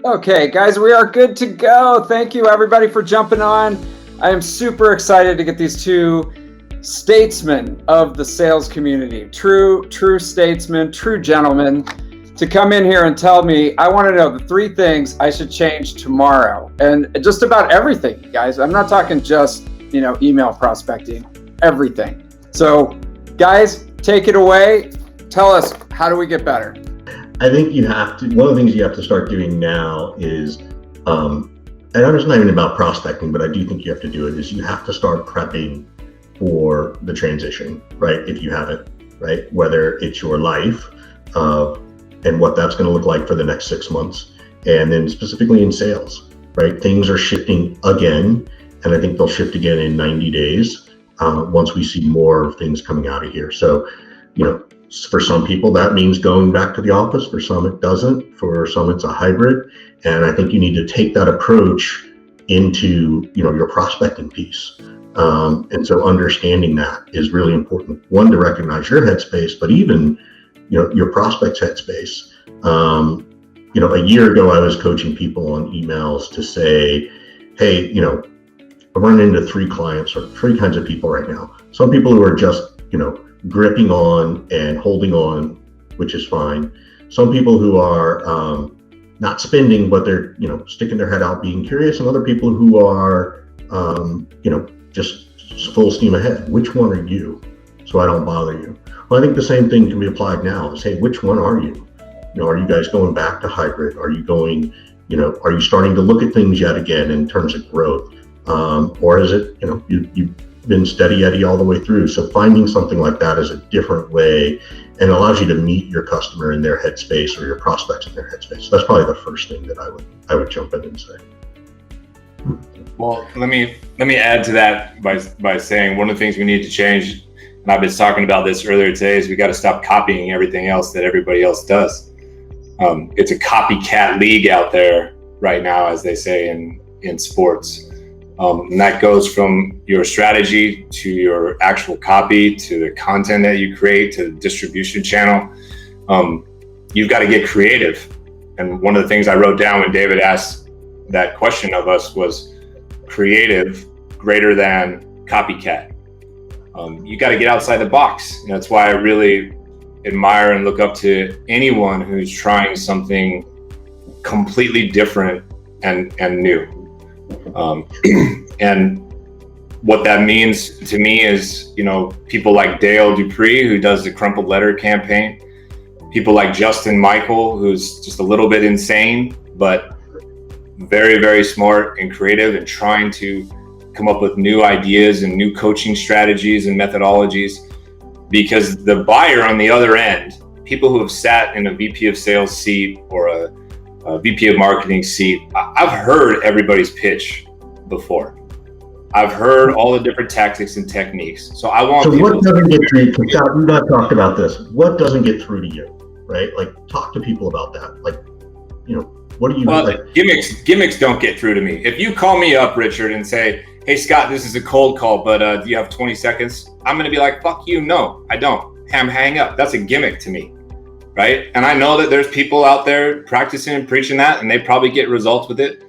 Okay, guys, we are good to go. Thank you, everybody, for jumping on. I am super excited to get these two statesmen of the sales community, true statesmen, true gentlemen, to come in here and tell me, I want to know the 3 things I should change tomorrow. And just about everything, guys. I'm not talking just, email prospecting, everything. So, guys, take it away. Tell us, how do we get better? I think one of the things you have to start doing now is, and it's not even about prospecting, but I do think you have to do it, is you have to start prepping for the transition, right? If you haven't, right? Whether it's your life and what that's going to look like for the next 6 months. And then specifically in sales, right? Things are shifting again. And I think they'll shift again in 90 days once we see more things coming out of here. So, for some people, that means going back to the office. For some, it doesn't. For some, it's a hybrid. And I think you need to take that approach into, your prospecting piece. And so understanding that is really important. One, to recognize your headspace, but even, your prospect's headspace. A year ago, I was coaching people on emails to say, hey, I'm running into 3 clients or 3 kinds of people right now. Some people who are just, gripping on and holding on, which is fine. Some people who are not spending, but they're, sticking their head out, being curious, and other people who are, just full steam ahead. Which one are you? So I don't bother you. Well, I think the same thing can be applied now. Is, hey, which one are you? Are you guys going back to hybrid? Are you going, are you starting to look at things yet again in terms of growth? Or is it, you've been steady Eddie all the way through? So finding something like that is a different way and allows you to meet your customer in their headspace or your prospects in their headspace. So that's probably the first thing that I would jump in and say. Well, let me add to that by saying one of the things we need to change, and I've been talking about this earlier today, is we got to stop copying everything else that everybody else does. It's a copycat league out there right now, as they say in sports. And that goes from your strategy to your actual copy, to the content that you create, to the distribution channel. You've got to get creative. And one of the things I wrote down when David asked that question of us was creative greater than copycat. You got to get outside the box. And that's why I really admire and look up to anyone who's trying something completely different and new. And what that means to me is, people like Dale Dupree, who does the crumpled letter campaign, people like Justin Michael, who's just a little bit insane, but very, very smart and creative and trying to come up with new ideas and new coaching strategies and methodologies. Because the buyer on the other end, people who have sat in a VP of sales seat or a VP of marketing seat, I've heard everybody's pitch before. I've heard all the different tactics and techniques. So I want. So what doesn't get through? Scott, we've not talked about this. What doesn't get through to you, right? Like, talk to people about that. Like, what do you? Well, like? Gimmicks don't get through to me. If you call me up, Richard, and say, "Hey, Scott, this is a cold call, but do you have 20 seconds?" I'm gonna be like, "Fuck you, no, I don't." Hang up. That's a gimmick to me, right? And I know that there's people out there practicing and preaching that, and they probably get results with it.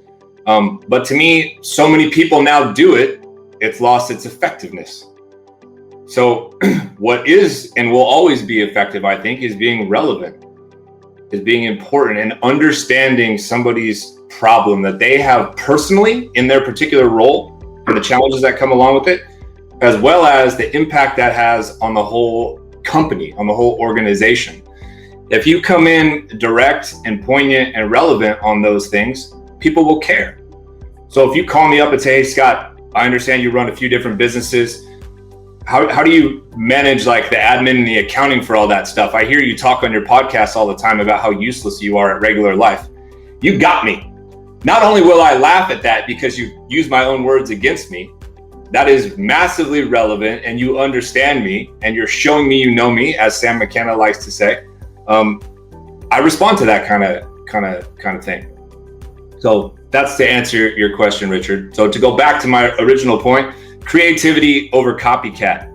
But to me, so many people now do it, it's lost its effectiveness. So what is and will always be effective, I think, is being relevant, is being important, and understanding somebody's problem that they have personally in their particular role and the challenges that come along with it, as well as the impact that has on the whole company, on the whole organization. If you come in direct and poignant and relevant on those things, people will care. So if you call me up and say, "Hey, Scott, I understand you run a few different businesses. How do you manage like the admin and the accounting for all that stuff? I hear you talk on your podcast all the time about how useless you are at regular life." You got me. Not only will I laugh at that because you use my own words against me, that is massively relevant, and you understand me, and you're showing me you know me, as Sam McKenna likes to say. I respond to that kind of thing. So that's to answer your question, Richard. So to go back to my original point, creativity over copycat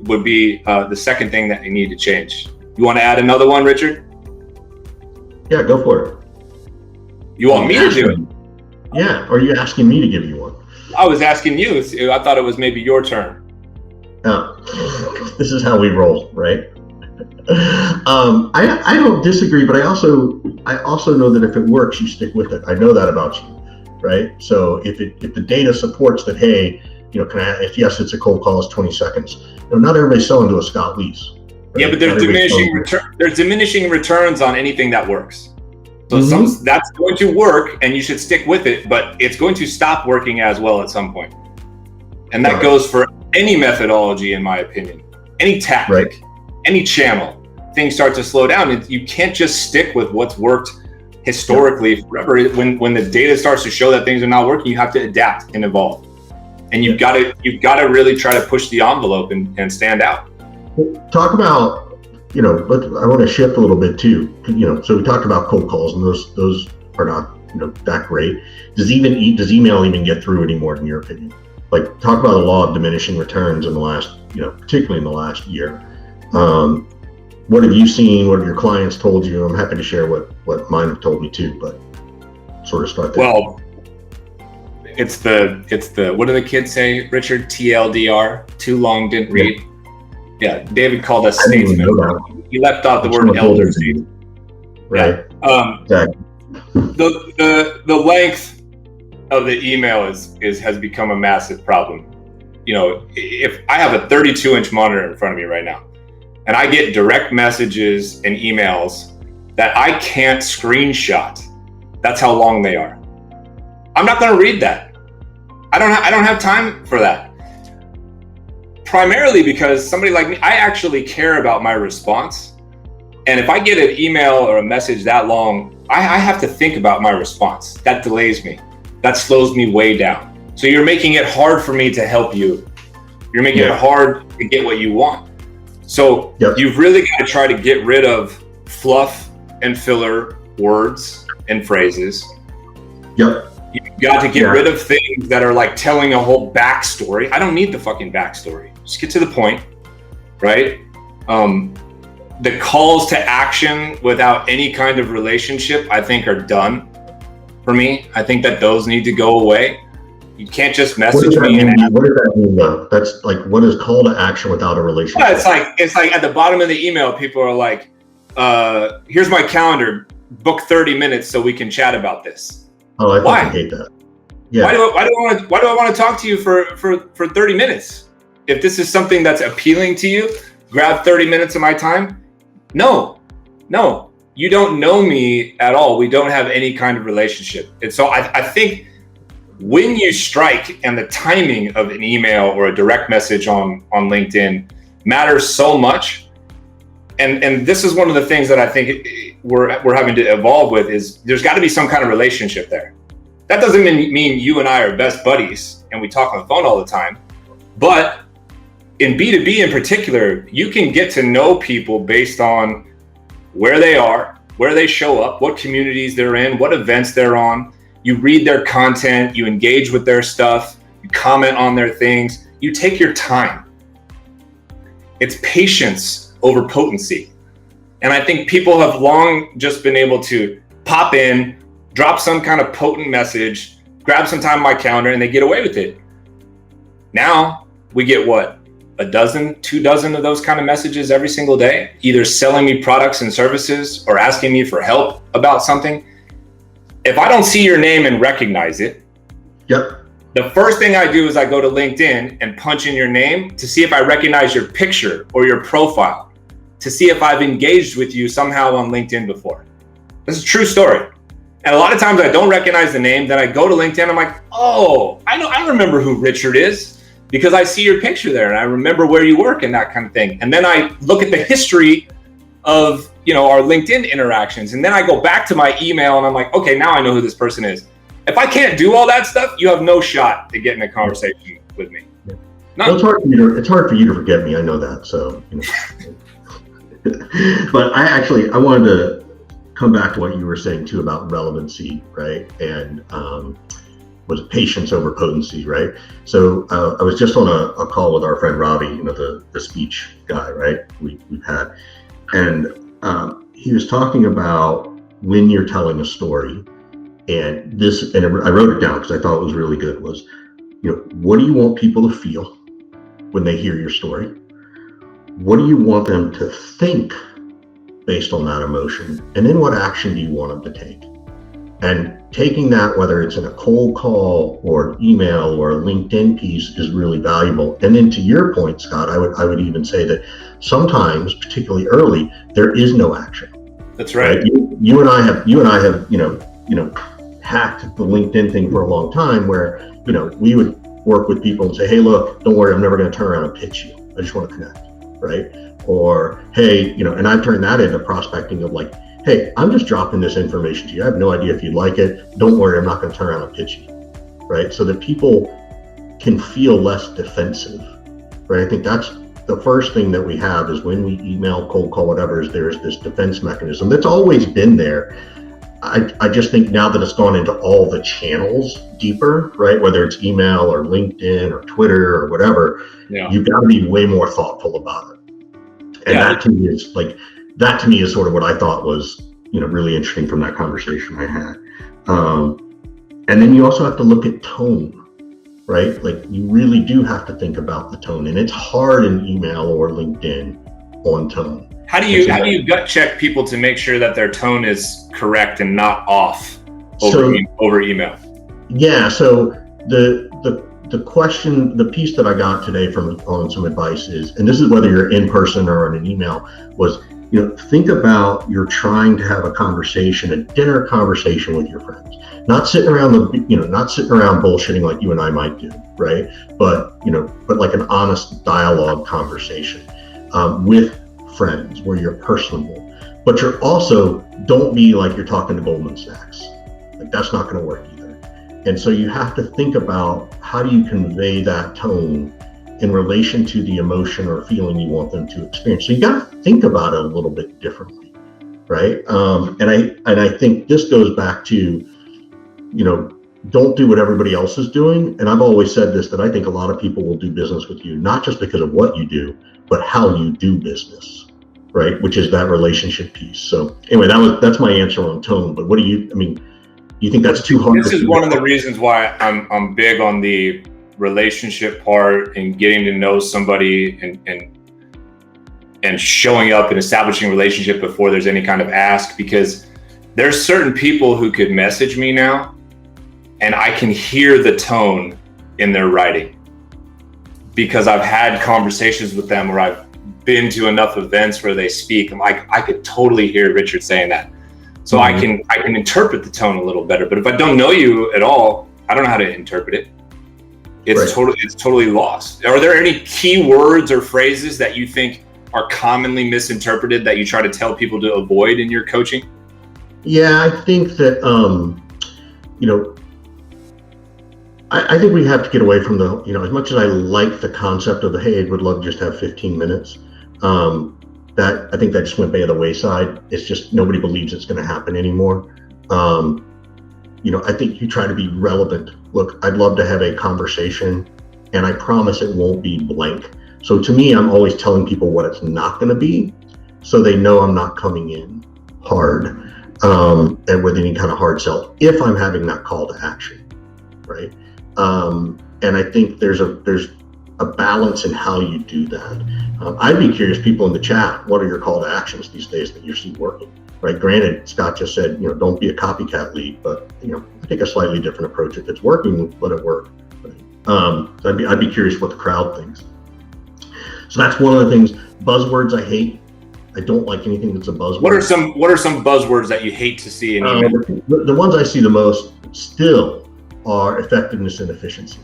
would be the second thing that you need to change. You want to add another one, Richard? Yeah, go for it. You want me to do it? Yeah, or are you asking me to give you one? I was asking you. I thought it was maybe your turn. This is how we roll, right? I don't disagree, but I also know that if it works, you stick with it. I know that about you, right? So if the data supports that, hey, if yes, it's a cold call, it's 20 seconds. Not everybody's selling to a Scott Leese. Right? Yeah, but there's diminishing returns on anything that works. So that's going to work, and you should stick with it, but it's going to stop working as well at some point. And that goes for any methodology, in my opinion, any tactic, any channel. Things start to slow down. You can't just stick with what's worked historically forever. When the data starts to show that things are not working, you have to adapt and evolve. And you've got to really try to push the envelope and stand out. Talk about, I want to shift a little bit too. So we talked about cold calls, and those are not, that great. Does email even get through anymore, in your opinion? Like, talk about the law of diminishing returns in the last, particularly in the last year. What have you seen? What have your clients told you? I'm happy to share what mine have told me too, but sort of start there. Well, it's the what do the kids say, Richard? TLDR, too long, didn't read. Yeah, David called us statesmen. He left out the word elder statesman. Right. Yeah. Exactly. The length of the email has become a massive problem. If I have a 32-inch monitor in front of me right now, and I get direct messages and emails that I can't screenshot, that's how long they are. I'm not going to read that. I don't have time for that. Primarily because somebody like me, I actually care about my response. And if I get an email or a message that long, I have to think about my response. That delays me. That slows me way down. So you're making it hard for me to help you. You're making it hard to get what you want. So you've really got to try to get rid of fluff and filler words and phrases. You've got to get rid of things that are like telling a whole backstory. I don't need the fucking backstory. Just get to the point, right? The calls to action without any kind of relationship, I think, are done for me. I think that those need to go away. You can't just message me. What does that mean, though? That's like, what is call to action without a relationship? Yeah, it's like at the bottom of the email, people are like, here's my calendar, book 30 minutes so we can chat about this. Oh, I fucking hate that. Yeah. Why do I want to talk to you for 30 minutes? If this is something that's appealing to you, grab 30 minutes of my time. No, you don't know me at all. We don't have any kind of relationship. And so I think when you strike, and the timing of an email or a direct message on LinkedIn matters so much. And this is one of the things that I think we're having to evolve with, is there's got to be some kind of relationship there. That doesn't mean you and I are best buddies and we talk on the phone all the time. But in B2B in particular, you can get to know people based on where they are, where they show up, what communities they're in, what events they're on. You read their content, you engage with their stuff, you comment on their things, you take your time. It's patience over potency. And I think people have long just been able to pop in, drop some kind of potent message, grab some time on my calendar, and they get away with it. Now we get what? A dozen, 2 dozen of those kind of messages every single day, either selling me products and services or asking me for help about something. If I don't see your name and recognize it, the first thing I do is I go to LinkedIn and punch in your name to see if I recognize your picture or your profile, to see if I've engaged with you somehow on LinkedIn before. This is a true story. And a lot of times I don't recognize the name. Then I go to LinkedIn. I'm like, oh, I remember who Richard is, because I see your picture there and I remember where you work and that kind of thing. And then I look at the history of, our LinkedIn interactions. And then I go back to my email and I'm like, okay, now I know who this person is. If I can't do all that stuff, you have no shot to get in a conversation with me. Well, it's hard for you to forget me. I know that. So, but I wanted to come back to what you were saying too about relevancy, right? And was patience over potency, right? So I was just on a call with our friend Robbie, the speech guy, right? We've had, and he was talking about when you're telling a story, And I wrote it down because I thought it was really good, was, what do you want people to feel when they hear your story? What do you want them to think based on that emotion? And then what action do you want them to take? And taking that, whether it's in a cold call or an email or a LinkedIn piece, is really valuable. And then to your point, Scott, I would even say that sometimes, particularly early, there is no action. That's right. You and I have hacked the LinkedIn thing for a long time, where we would work with people and say, hey, look, don't worry, I'm never going to turn around and pitch you. I just want to connect, right? Or hey, and I've turned that into prospecting of like, hey, I'm just dropping this information to you. I have no idea if you'd like it. Don't worry, I'm not going to turn around and pitch you, right? So that people can feel less defensive, right? I think that's the first thing that we have, is when we email, cold call, whatever, is there's this defense mechanism that's always been there. I just think now that it's gone into all the channels deeper, right? Whether it's email or LinkedIn or Twitter or whatever, you've got to be way more thoughtful about it. And that to me is sort of what I thought was, really interesting from that conversation I had. And then you also have to look at tone, right? Like, you really do have to think about the tone, and it's hard in email or LinkedIn on tone. How do you gut check people to make sure that their tone is correct and not off over email? Yeah. So the question, the piece that I got today on some advice is, and this is whether you're in person or on an email, was, think about you're trying to have a conversation, a dinner conversation with your friends, not sitting around bullshitting like you and I might do, right? But like an honest dialogue conversation with friends where you're personable, but you're also, don't be like you're talking to Goldman Sachs. Like, that's not going to work either. And so you have to think about, how do you convey that tone in relation to the emotion or feeling you want them to experience. So you got to think about it a little bit differently, right? And I think this goes back to, don't do what everybody else is doing. And I've always said this, that I think a lot of people will do business with you, not just because of what you do, but how you do business, right? Which is that relationship piece. So anyway, that's my answer on tone. But do you think that's too hard? This is one of the reasons why I'm big on the relationship part and getting to know somebody and showing up and establishing a relationship before there's any kind of ask, because there's certain people who could message me now and I can hear the tone in their writing, because I've had conversations with them where I've been to enough events where they speak. I'm like, I could totally hear Richard saying that. So I can interpret the tone a little better. But if I don't know you at all, I don't know how to interpret it. It's totally lost. Are there any key words or phrases that you think are commonly misinterpreted that you try to tell people to avoid in your coaching? Yeah, I think that I think we have to get away from the, as much as I like the concept of the, hey, I would love to just have 15 minutes. That I think that just went by the wayside. It's just, nobody believes it's going to happen anymore. I think you try to be relevant. Look, I'd love to have a conversation, and I promise it won't be blank. So to me, I'm always telling people what it's not going to be, so they know I'm not coming in hard and with any kind of hard sell if I'm having that call to action, right? And I think there's a balance in how you do that. I'd be curious, people in the chat, what are your call to actions these days that you see working, right? Granted, Scott just said, don't be a copycat lead, but I take a slightly different approach. If it's working, let it work. Right? I'd be curious what the crowd thinks. So that's one of the things. Buzzwords I hate. I don't like anything that's a buzzword. What are some buzzwords that you hate to see in email? The ones I see the most still are effectiveness and efficiency.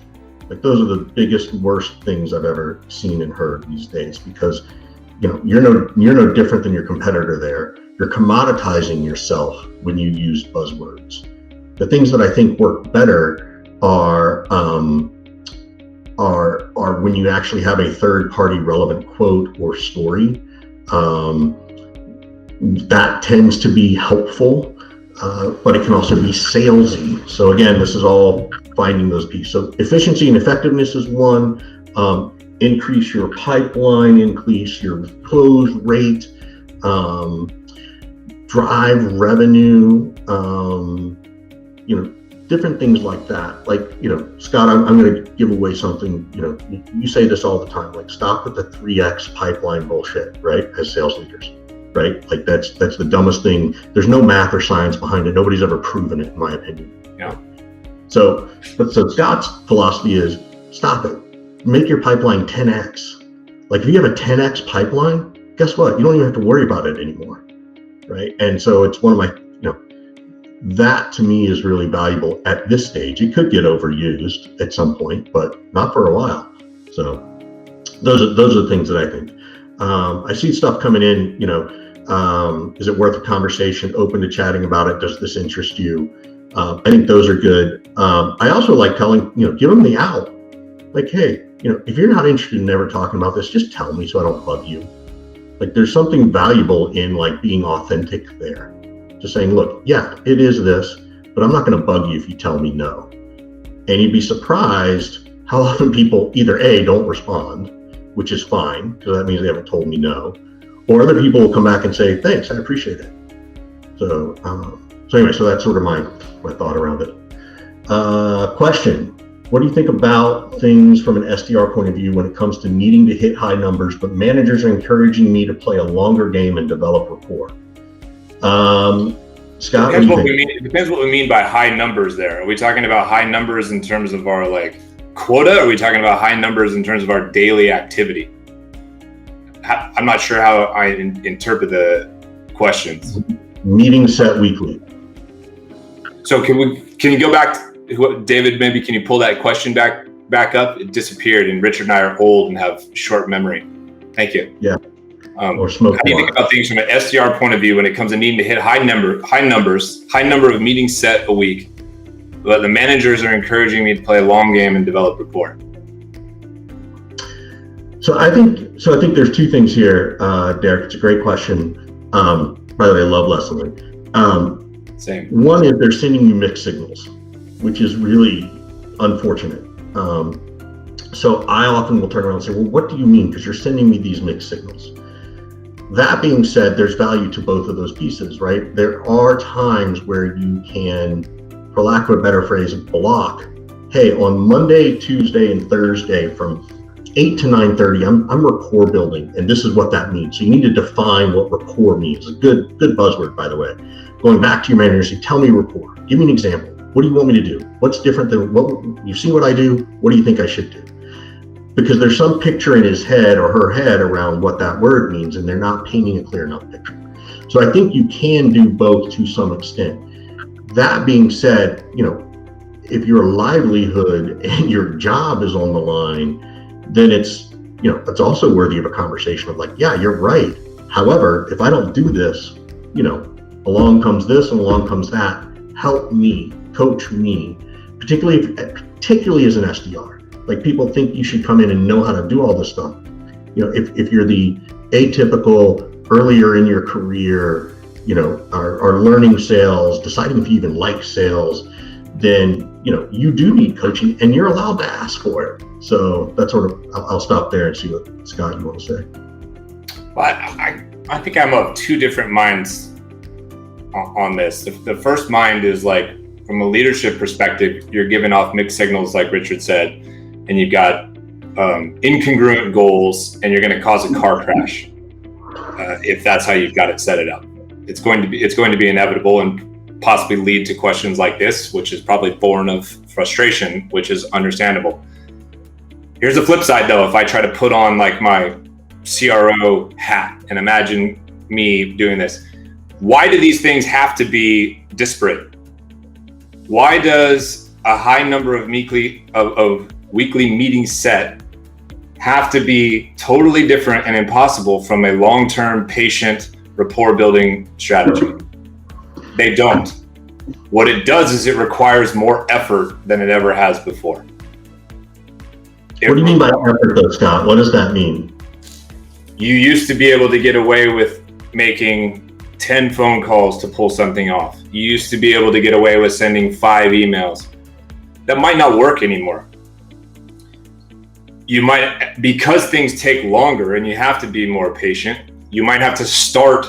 Like, those are the biggest, worst things I've ever seen and heard these days, because you're no different than your competitor there. You're commoditizing yourself when you use buzzwords. The things that I think work better are when you actually have a third-party relevant quote or story. That tends to be helpful, but it can also be salesy. So again, this is all finding those pieces. So efficiency and effectiveness is one. Increase your pipeline, increase your close rate, drive revenue. different things like that. Like, Scott, I'm going to give away something. You say this all the time, like, stop with the 3x pipeline bullshit, right? As sales leaders, right? Like that's the dumbest thing. There's no math or science behind it. Nobody's ever proven it, in my opinion. Yeah. So Scott's philosophy is stop it. Make your pipeline 10x. Like if you have a 10x pipeline, guess what? You don't even have to worry about it anymore, right? And so it's one of my, that to me is really valuable at this stage. It could get overused at some point, but not for a while. So those are the things that I think. I see stuff coming in, is it worth a conversation, open to chatting about it? Does this interest you? I think those are good. I also like telling, give them the out. Like, hey, if you're not interested in ever talking about this, just tell me so I don't bug you. Like there's something valuable in like being authentic there. Just saying, look, yeah, it is this, but I'm not going to bug you if you tell me no. And you'd be surprised how often people either A, don't respond, which is fine, because that means they haven't told me no, or other people will come back and say, thanks, I appreciate it. So anyway, so that's sort of my thought around it. Question, what do you think about things from an SDR point of view when it comes to needing to hit high numbers, but managers are encouraging me to play a longer game and develop rapport? Scott, It depends what we mean by high numbers there. Are we talking about high numbers in terms of our like quota? Or are we talking about high numbers in terms of our daily activity? I'm not sure how I interpret the questions. Meetings set weekly. So can you go back to David, maybe can you pull that question back up? It disappeared and Richard and I are old and have short memory. Thank you. Yeah. Or smoke. How do you think about things from an SDR point of view when it comes to needing to hit high number of meetings set a week, but the managers are encouraging me to play a long game and develop rapport? So I think there's two things here, Derek. It's a great question. By the way, I love Leslie. Same. One is they're sending you mixed signals, which is really unfortunate. So I often will turn around and say, well, what do you mean? Because you're sending me these mixed signals. That being said, there's value to both of those pieces, right? There are times where you can, for lack of a better phrase, block. Hey, on Monday, Tuesday, and Thursday from 8 to 9:30, I'm rapport building, and this is what that means. So you need to define what rapport means. A good buzzword, by the way. Going back to your manager, say, tell me rapport. Give me an example. What do you want me to do? What's different than what you see what I do? What do you think I should do? Because there's some picture in his head or her head around what that word means, and they're not painting a clear enough picture. So I think you can do both to some extent. That being said, if your livelihood and your job is on the line, then it's also worthy of a conversation of like, yeah, you're right. However, if I don't do this, along comes this and along comes that. Help me, coach me, particularly as an SDR. Like people think you should come in and know how to do all this stuff. If you're the atypical earlier in your career, are learning sales, deciding if you even like sales, then you do need coaching and you're allowed to ask for it. So that's sort of, I'll stop there and see what Scott you want to say. Well, I think I'm of two different minds on this. The first mind is like, from a leadership perspective, you're giving off mixed signals, like Richard said, and you've got incongruent goals, and you're going to cause a car crash if that's how you've got it set it up. It's going to be inevitable and possibly lead to questions like this, which is probably born of frustration, which is understandable. Here's the flip side, though. If I try to put on like my CRO hat and imagine me doing this, why do these things have to be disparate? Why does a high number of weekly meetings set have to be totally different and impossible from a long-term patient rapport building strategy? They don't. What it does is it requires more effort than it ever has before. What do you mean by effort though, Scott? What does that mean? You used to be able to get away with making 10 phone calls to pull something off. You used to be able to get away with sending 5 emails. That might not work anymore. You might, because things take longer and you have to be more patient, you might have to start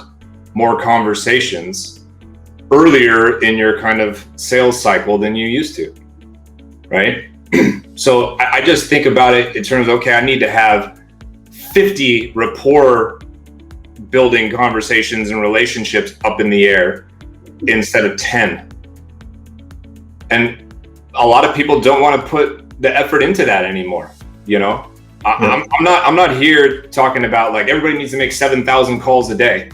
more conversations earlier in your kind of sales cycle than you used to, right? So I just think about it in terms of, okay, I need to have 50 rapport building conversations and relationships up in the air instead of 10. And a lot of people don't want to put the effort into that anymore. You know, I'm not here talking about like everybody needs to make 7,000 calls a day.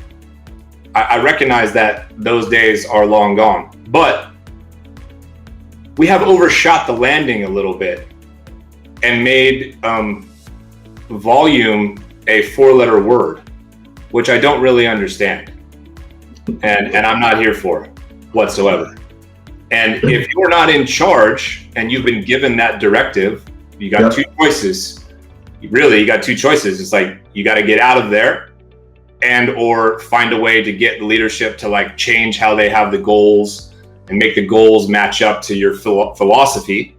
I recognize that those days are long gone, but we have overshot the landing a little bit and made volume a 4-letter word, which I don't really understand, and I'm not here for whatsoever. And if you're not in charge and you've been given that directive, you got two choices. You got two choices. It's like you got to get out of there and or find a way to get the leadership to like change how they have the goals and make the goals match up to your philosophy,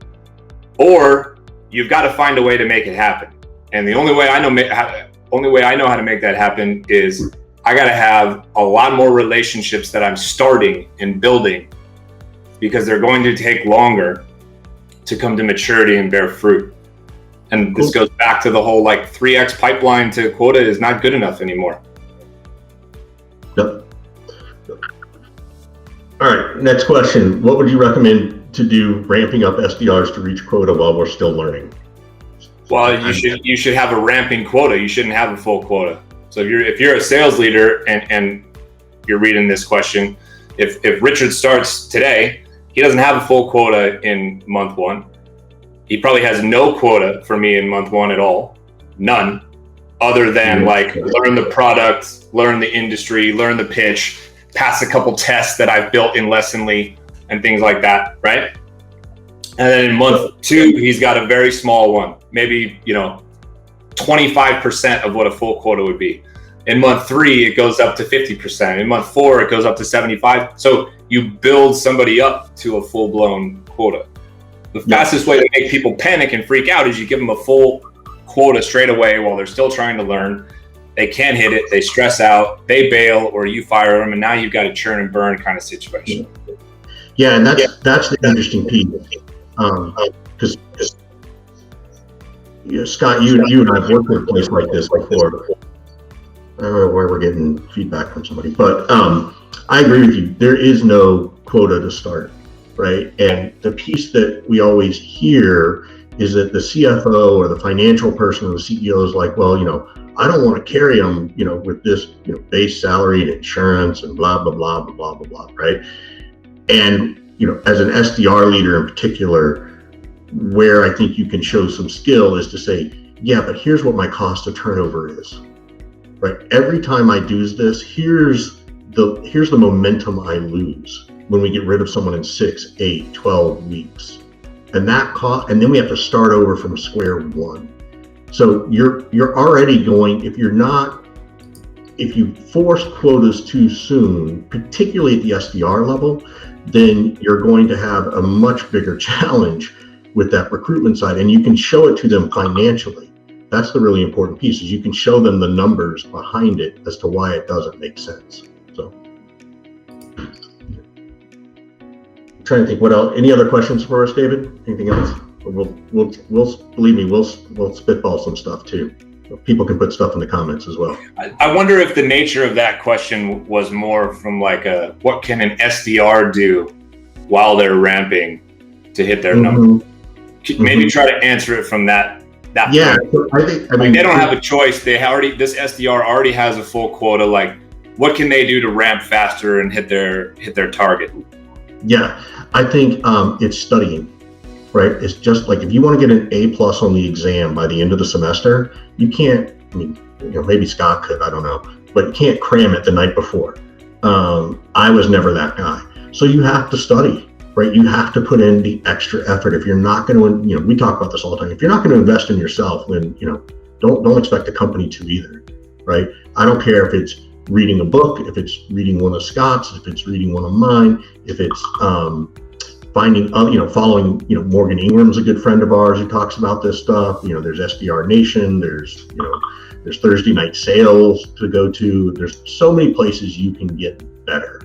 or you've got to find a way to make it happen. And the only way I know how to make that happen is I got to have a lot more relationships that I'm starting and building, because they're going to take longer to come to maturity and bear fruit. And this goes back to the whole like 3x pipeline to quota is not good enough anymore. Yep. All right, next question. What would you recommend to do ramping up SDRs to reach quota while we're still learning? Well, you should have a ramping quota. You shouldn't have a full quota. So if you're a sales leader and you're reading this question, if Richard starts today, he doesn't have a full quota in month 1. He probably has no quota for me in month 1 at all. None, other than like learn the product, learn the industry, learn the pitch, pass a couple tests that I've built in Lessonly and things like that, right? And then in month 2, he's got a very small one, maybe 25% of what a full quota would be. In month 3, it goes up to 50%. In month 4, it goes up to 75%. So you build somebody up to a full-blown quota. The fastest way to make people panic and freak out is you give them a full quota straight away while they're still trying to learn. They can't hit it, they stress out, they bail, or you fire them, and now you've got a churn and burn kind of situation. Yeah, and that's the interesting piece. Because Scott, you and I have worked in a place like this before. I don't know where we're getting feedback from somebody, but I agree with you. There is no quota to start, right? And the piece that we always hear is that the CFO or the financial person or the CEO is like, well, I don't want to carry them, with this, base salary and insurance and blah, blah, blah, blah, blah, blah, blah, right? And, as an SDR leader in particular, where I think you can show some skill is to say, yeah, but here's what my cost of turnover is, right? Every time I do this, here's the momentum I lose when we get rid of someone in 6, 8, 12 weeks. And that cost, and then we have to start over from square one. So you're already going, if you force quotas too soon, particularly at the SDR level, then you're going to have a much bigger challenge with that recruitment side, and you can show it to them financially. That's the really important piece, is you can show them the numbers behind it as to why it doesn't make sense. So I'm trying to think what else. Any other questions for us, David? Anything else? We'll believe me, we'll spitball some stuff too. People can put stuff in the comments as well. I wonder if the nature of that question was more from like what can an SDR do while they're ramping to hit their number? Maybe try to answer it from that yeah, point. I mean, they don't have a choice. This SDR already has a full quota. Like, what can they do to ramp faster and hit their target? Yeah, I think it's studying. Right? It's just like if you want to get an A+ on the exam by the end of the semester, you can't, maybe Scott could, I don't know, but you can't cram it the night before. I was never that guy. So you have to study, right? You have to put in the extra effort. If you're not going to, we talk about this all the time. If you're not going to invest in yourself, then, don't expect the company to either, right? I don't care if it's reading a book, if it's reading one of Scott's, if it's reading one of mine, if it's, following, Morgan Ingram's a good friend of ours who talks about this stuff. There's SDR Nation, there's Thursday night sales to go to. There's so many places you can get better.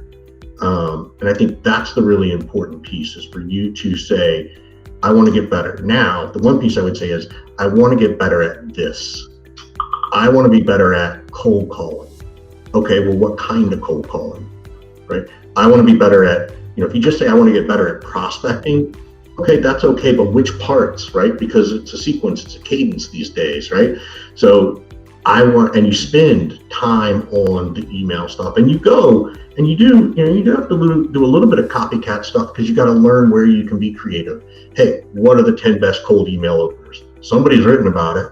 And I think that's the really important piece, is for you to say, I want to get better. Now, the one piece I would say is, I want to get better at this. I want to be better at cold calling. Okay, well, what kind of cold calling, right? I want to be better at, if you just say, I want to get better at prospecting, okay, that's okay, but which parts, right? Because it's a sequence, it's a cadence these days, right? So and you spend time on the email stuff, and you go and you do have to do a little bit of copycat stuff, because you got to learn where you can be creative. Hey, what are the 10 best cold email openers? Somebody's written about it,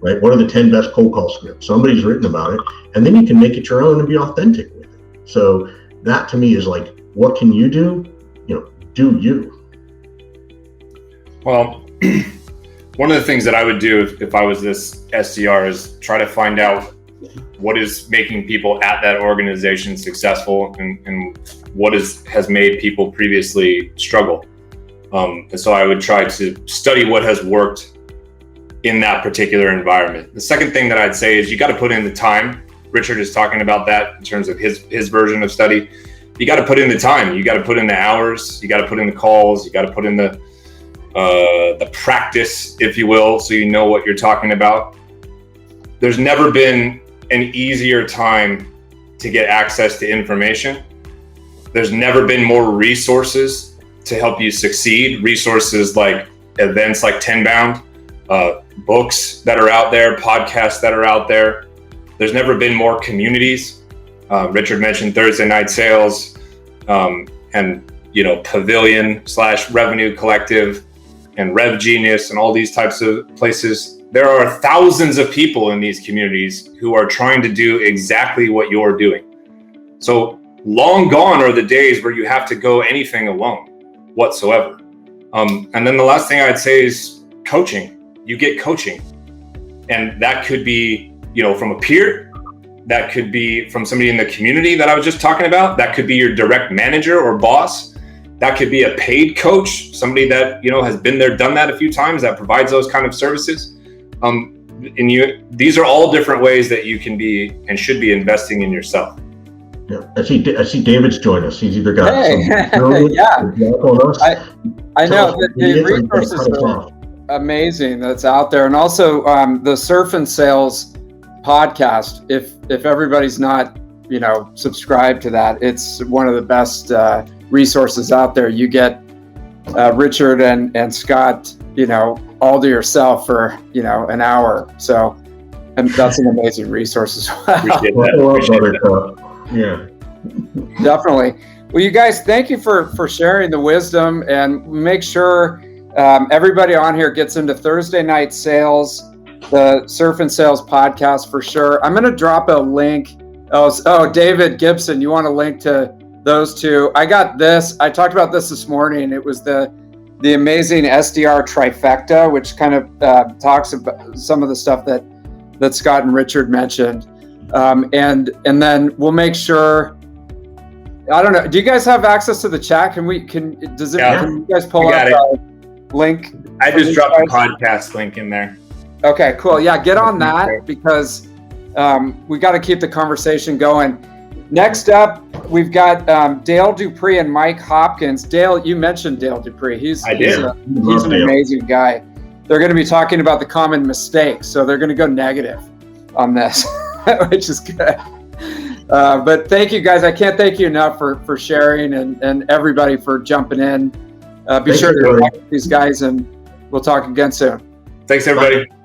right? What are the 10 best cold call scripts? Somebody's written about it, and then you can make it your own and be authentic with it. So that to me is like, what can you do? Do you. Well, one of the things that I would do if I was this SDR is try to find out what is making people at that organization successful, and what has made people previously struggle. And so I would try to study what has worked in that particular environment. The second thing that I'd say is you got to put in the time. Richard is talking about that in terms of his version of study. You got to put in the time. You got to put in the hours. You got to put in the calls. You got to put in the practice, if you will, so you know what you're talking about. There's never been an easier time to get access to information. There's never been more resources to help you succeed. Resources like events like Tenbound, books that are out there, podcasts that are out there. There's never been more communities. Richard mentioned Thursday Night Sales, and Pavilion / Revenue Collective and Rev Genius and all these types of places. There are thousands of people in these communities who are trying to do exactly what you're doing. So long gone are the days where you have to go anything alone whatsoever. And then the last thing I'd say is coaching. You get coaching, and that could be, from a peer. That could be from somebody in the community that I was just talking about. That could be your direct manager or boss. That could be a paid coach, somebody that, has been there, done that a few times, that provides those kind of services. These are all different ways that you can be and should be investing in yourself. Yeah, I see David's joined us. He's either got I know that the resources are amazing that's out there. And also the Surf and Sales podcast, if everybody's not subscribed to that, it's one of the best resources out there. You get Richard and Scott all to yourself for an hour, so that's an amazing resource as well. Yeah, definitely. Well, you guys, thank you for sharing the wisdom, and make sure everybody on here gets into Thursday Night Sales, the Surf and Sales podcast for sure. I'm going to drop a link. Oh, David Gibson, you want a link to those two? I got this. I talked about this morning. It was the amazing SDR trifecta, which kind of talks about some of the stuff that Scott and Richard mentioned. And then we'll make sure. I don't know. Do you guys have access to the chat? Can you guys pull up a link? I just dropped the podcast link in there. Okay, cool. Yeah, get on that, because we got to keep the conversation going. Next up, we've got Dale Dupree and Mike Hopkins. Dale, you mentioned Dale Dupree. He's an amazing guy. They're going to be talking about the common mistakes, so they're going to go negative on this, which is good. But thank you guys. I can't thank you enough for sharing, and everybody for jumping in. Be sure to like these guys, and we'll talk again soon. Thanks, everybody. Bye.